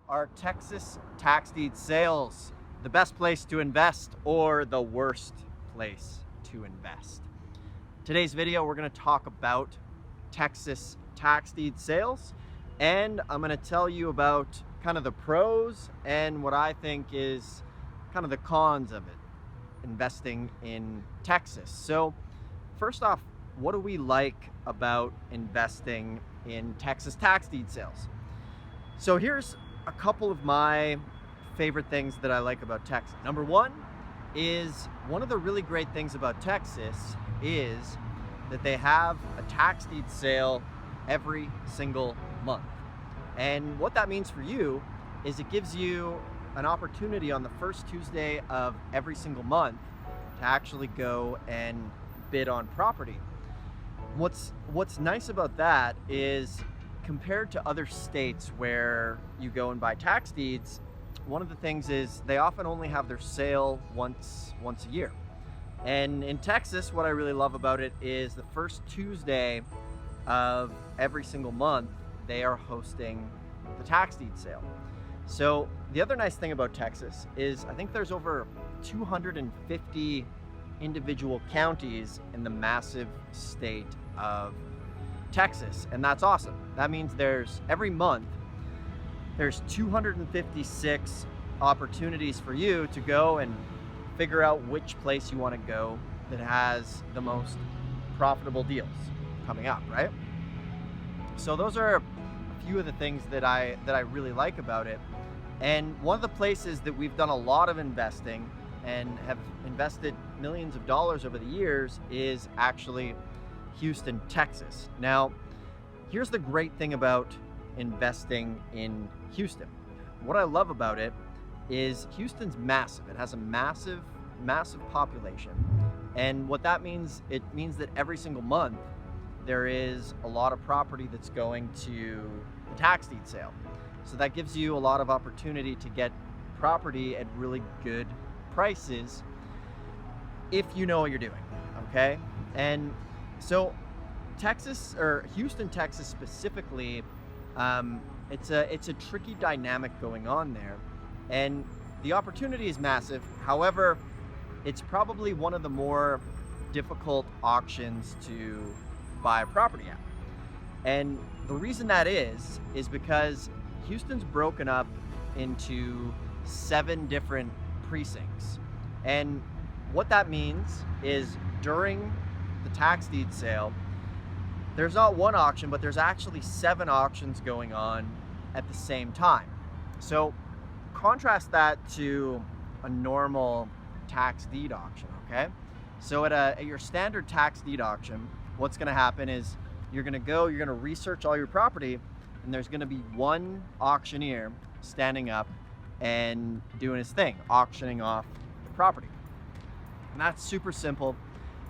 Are Texas tax deed sales the best place to invest or the worst place to invest? Today's video, we're going to talk about Texas tax deed sales, and I'm going to tell you about kind of the pros and what I think is kind of the cons of it, investing in Texas. So first off, what do we like about investing in Texas tax deed sales? So here's a couple of my favorite things that I like about Texas. Number one is, one of the really great things about Texas is that they have a tax deed sale every single month. And what that means for you is it gives you an opportunity on the first Tuesday of every single month to actually go and bid on property. What's nice about that is, compared to other states where you go and buy tax deeds, one of the things is they often only have their sale once a year. And in Texas, what I really love about it is the first Tuesday of every single month, they are hosting the tax deed sale. So the other nice thing about Texas is I think there's over 250 individual counties in the massive state of Texas, and that's awesome. That means every month there's 256 opportunities for you to go and figure out which place you want to go that has the most profitable deals coming up, right? So those are a few of the things that I really like about it. And one of the places that we've done a lot of investing and have invested millions of dollars over the years is actually Houston, Texas. Now, here's the great thing about investing in Houston. What I love about it is Houston's massive. It has a massive population. And what that means, it means that every single month there is a lot of property that's going to the tax deed sale. So that gives you a lot of opportunity to get property at really good prices if you know what you're doing, okay? And so Texas, or Houston, Texas specifically, it's a tricky dynamic going on there, and the opportunity is massive. However, it's probably one of the more difficult auctions to buy a property at. And the reason that is because Houston's broken up into 7 different precincts. And what that means is, during the tax deed sale, there's not one auction, but there's actually 7 auctions going on at the same time. So contrast that to a normal tax deed auction, okay? So at your standard tax deed auction, what's gonna happen is you're gonna research all your property, and there's gonna be one auctioneer standing up and doing his thing, auctioning off the property. And that's super simple.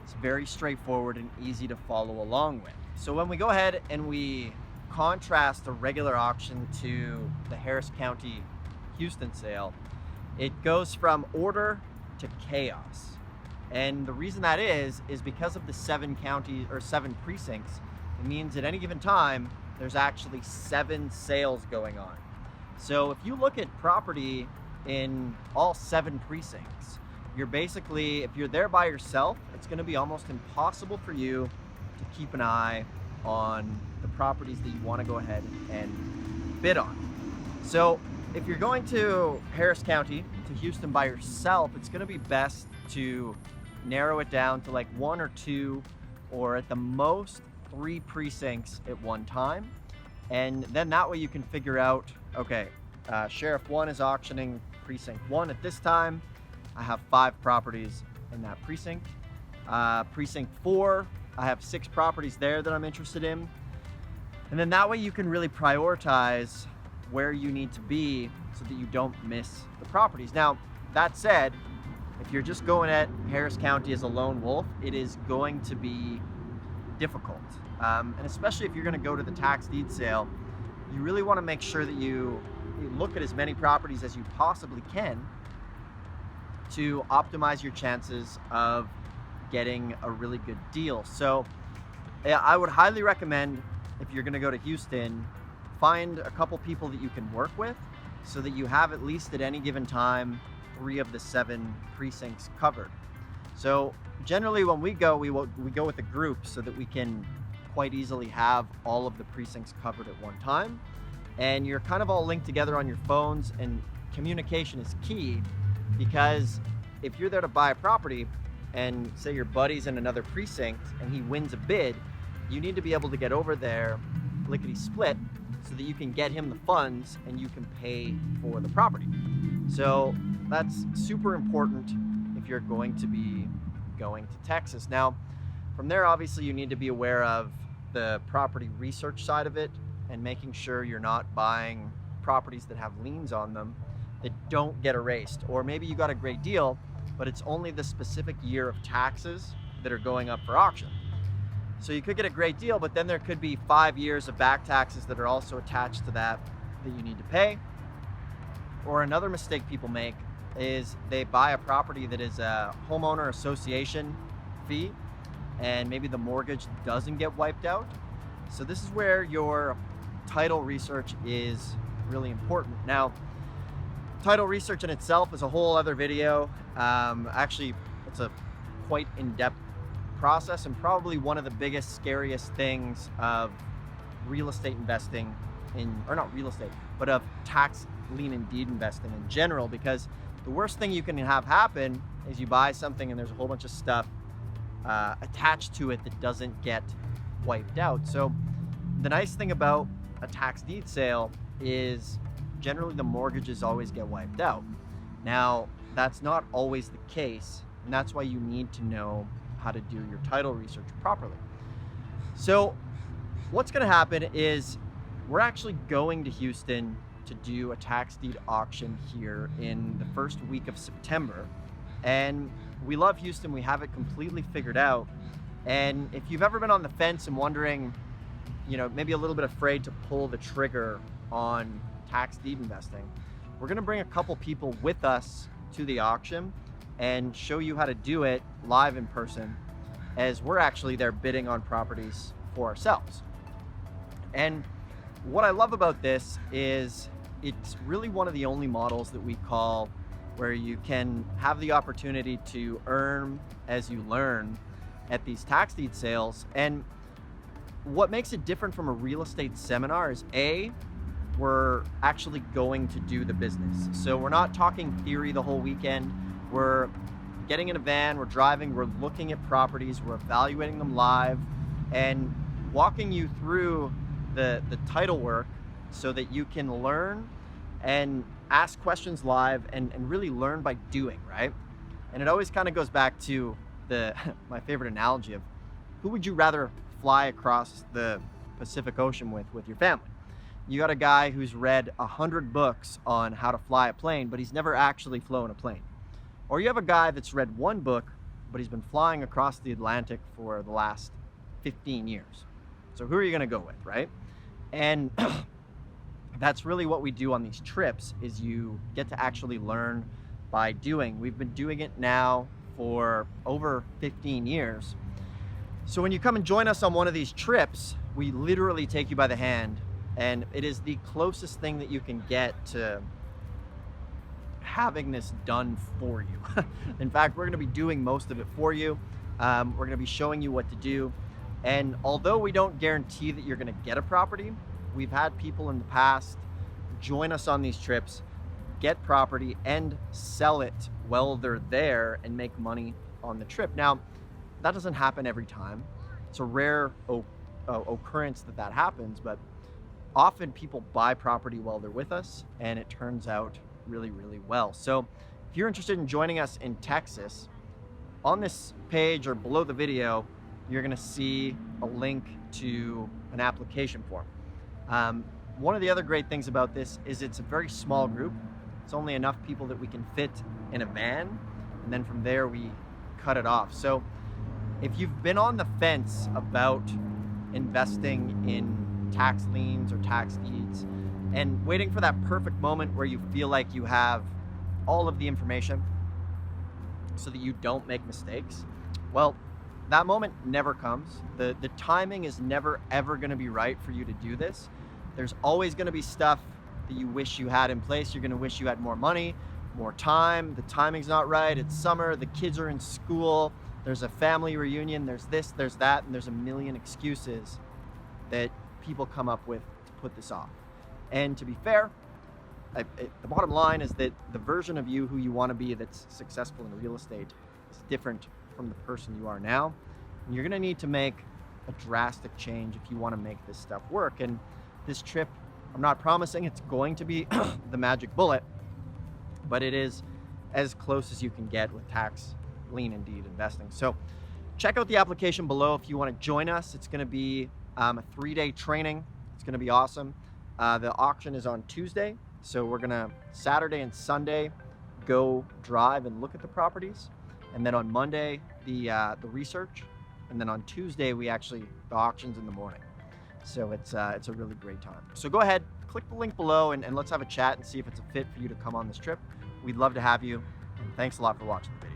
It's very straightforward and easy to follow along with. So when we go ahead and we contrast a regular auction to the Harris County Houston sale, it goes from order to chaos. And the reason that is because of the 7 counties or 7 precincts. It means at any given time, there's actually 7 sales going on. So if you look at property in all 7 precincts, you're basically, if you're there by yourself, it's going to be almost impossible for you to keep an eye on the properties that you want to go ahead and bid on. So if you're going to Harris County, to Houston by yourself, it's going to be best to narrow it down to like 1 or 2, or at the most 3 precincts at one time. And then that way you can figure out, okay, Sheriff 1 is auctioning precinct 1 at this time. I have 5 properties in that precinct. Precinct 4, I have 6 properties there that I'm interested in. And then that way you can really prioritize where you need to be so that you don't miss the properties. Now, that said, if you're just going at Harris County as a lone wolf, it is going to be difficult. And especially if you're going to go to the tax deed sale, you really want to make sure that you look at as many properties as you possibly can to optimize your chances of getting a really good deal. So I would highly recommend, if you're going to go to Houston, find a couple people that you can work with so that you have, at least at any given time, 3 of the 7 precincts covered. So generally when we go with a group so that we can quite easily have all of the precincts covered at one time. And you're kind of all linked together on your phones, and communication is key, because if you're there to buy a property and say your buddy's in another precinct and he wins a bid, you need to be able to get over there lickety split so that you can get him the funds and you can pay for the property. So that's super important if you're going to be going to Texas. Now, from there, obviously you need to be aware of the property research side of it and making sure you're not buying properties that have liens on them that don't get erased. Or maybe you got a great deal, but it's only the specific year of taxes that are going up for auction. So you could get a great deal, but then there could be 5 years of back taxes that are also attached to that you need to pay. Or another mistake people make is they buy a property that is a homeowner association fee, and maybe the mortgage doesn't get wiped out. So this is where your title research is really important. Now, title research in itself is a whole other video. Actually, it's a quite in-depth process, and probably one of the biggest, scariest things of real estate investing or not real estate, but of tax lien and deed investing in general, because the worst thing you can have happen is you buy something and there's a whole bunch of stuff attached to it that doesn't get wiped out. So the nice thing about a tax deed sale is generally the mortgages always get wiped out. Now, that's not always the case, and that's why you need to know how to do your title research properly. So what's going to happen is we're actually going to Houston to do a tax deed auction here in the first week of September. And we love Houston. We have it completely figured out. And if you've ever been on the fence and wondering, maybe a little bit afraid to pull the trigger on tax deed investing, we're going to bring a couple people with us to the auction and show you how to do it live in person, as we're actually there bidding on properties for ourselves. And what I love about this is it's really one of the only models that we call where you can have the opportunity to earn as you learn at these tax deed sales. And what makes it different from a real estate seminar is we're actually going to do the business. So we're not talking theory the whole weekend. We're getting in a van, we're driving, we're looking at properties, we're evaluating them live, and walking you through the title work so that you can learn and ask questions live and really learn by doing, right? And it always kind of goes back to my favorite analogy of, who would you rather fly across the Pacific Ocean with your family? You got a guy who's read 100 books on how to fly a plane, but he's never actually flown a plane. Or you have a guy that's read 1 book, but he's been flying across the Atlantic for the last 15 years. So who are you gonna go with, right? And that's really what we do on these trips, is you get to actually learn by doing. We've been doing it now for over 15 years. So when you come and join us on one of these trips, we literally take you by the hand, and it is the closest thing that you can get to having this done for you. In fact, we're gonna be doing most of it for you. We're gonna be showing you what to do. And although we don't guarantee that you're gonna get a property, we've had people in the past join us on these trips, get property and sell it while they're there and make money on the trip. Now, that doesn't happen every time. It's a rare occurrence that happens, but often people buy property while they're with us, and it turns out really, really well. So if you're interested in joining us in Texas, on this page or below the video, you're gonna see a link to an application form. One of the other great things about this is it's a very small group. It's only enough people that we can fit in a van, and then from there we cut it off. So if you've been on the fence about investing in tax liens or tax deeds and waiting for that perfect moment where you feel like you have all of the information so that you don't make mistakes, well, that moment never comes. The timing is never ever going to be right for you to do this. There's always going to be stuff that you wish you had in place. You're gonna wish you had more money, more time, the timing's not right, it's summer, the kids are in school, there's a family reunion, there's this, there's that, and there's a million excuses that people come up with to put this off. And to be fair, the bottom line is that the version of you who you want to be that's successful in real estate is different from the person you are now. And you're going to need to make a drastic change if you want to make this stuff work. And this trip, I'm not promising it's going to be the magic bullet, but it is as close as you can get with tax lien and deed investing. So check out the application below if you want to join us. It's going to be a 3-day training. It's going to be awesome. The auction is on Tuesday, so we're gonna Saturday and Sunday go drive and look at the properties, and then on Monday the research, and then on Tuesday the auction's in the morning. So it's a really great time. So go ahead, click the link below, and let's have a chat and see if it's a fit for you to come on this trip. We'd love to have you, and thanks a lot for watching the video.